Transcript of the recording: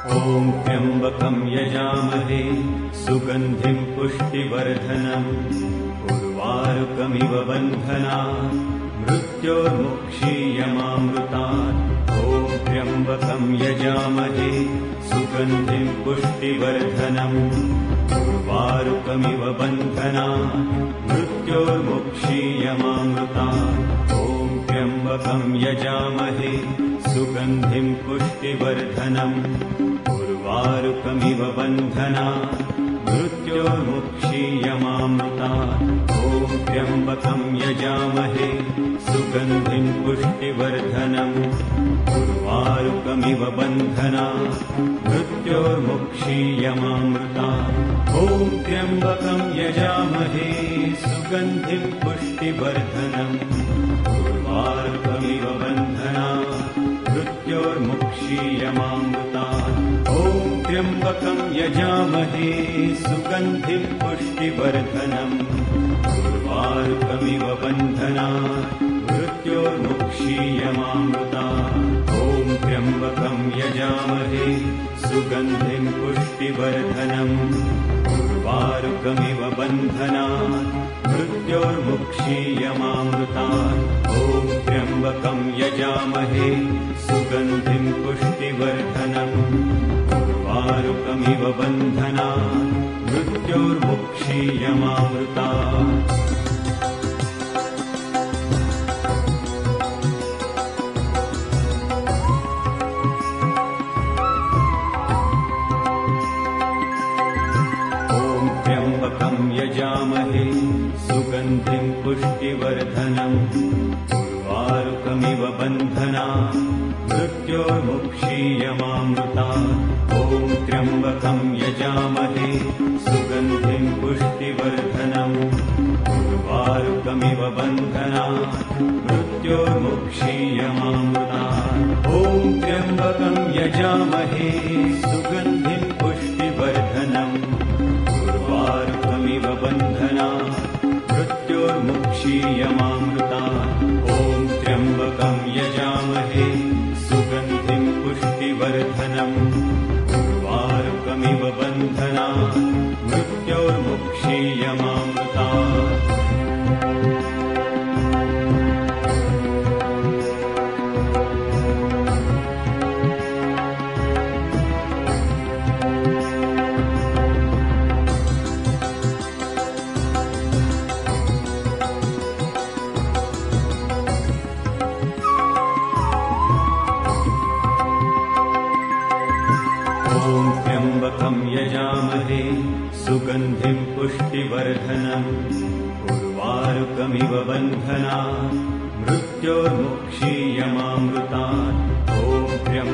ॐ त्र्यम्बकं यजामहे सुगन्धिं पुष्टिवर्धनम् उर्वारुकमिव बन्धनात् मृत्योर्मुक्षीयमामृतात्। ॐ त्र्यम्बकं यजामहे सुगन्धिं पुष्टिवर्धनम् उर्वारुकमिव बन्धनात् मृत्योर्मुक्षीयमामृतात्। ॐ त्र्यम्बकं यजामहे सुगन्धिं पुष्टिवर्धनम् उर्वारुकमिव बन्धनात् मृत्योर्मुक्षीयमामृतात्। ॐ त्र्यम्बकं यजामहे सुगन्धिं पुष्टिवर्धनम् उर्वारुकमिव बन्धनात् मृत्योर्मुक्षीयमामृतात्। ॐ त्र्यम्बकं यजामहे सुगन्धिं पुष्टिवर्धनम् उर्वारुकमिव बन्धनात् मृत्योर्मुक्षीयमामृतात्। ॐ त्र्यम्बकं यजामहे सुगन्धिं पुष्टिवर्धनम् उर्वारुकमिव बन्धनात् मृत्योर्मुक्षीयमामृतात्। ॐ त्र्यम्बकं यजामहे सुगन्धिं पुष्टिवर्धनम् उर्वारुकमिव बन्धनात् मृत्योर्मुक्षीयमामृतात्। ॐ त्र्यम्बकं यजामहे सुगन्धिं पुष्टिवर्धनम् उर्वारुकमिव बन्धनात् मृत्योर्मुक्षीयमामृतात्। ॐ त्र्यम्बकं यजामहे सुगन्धिं पुष्टिवर्धनम् उर्वारुकमिव बन्धनात् मृत्योर्मुक्षीयमामृतात्। ॐ त्र्यम्बकं यजामहे सुगन्धिं पुष्टिवर्धनम् उर्वारुकमिव बन्धनात् मृत्योर्मुक्षीयमामृतात्। ॐ त्र्यम्बकं यजामहे सुगन्धिं पुष्टिवर्धनम् उर्वारुकमिव बन्धनात् मृत्योर्मुक्षीयमामृतात्। ॐ त्र्यम्बकं यजामहे सुगन्धिं पुष्टिवर्धनम् उर्वारुकमिव बन्धनात् मृत्योर्मुक्षीयमामृतात्। ॐ त्र्यम्बकं यजामहे सुगन्धिं पुष्टिवर्धनम् उर्वारुकमिव बन्धनात् मृत्योर्मुक्षीयमामृतात्। ॐ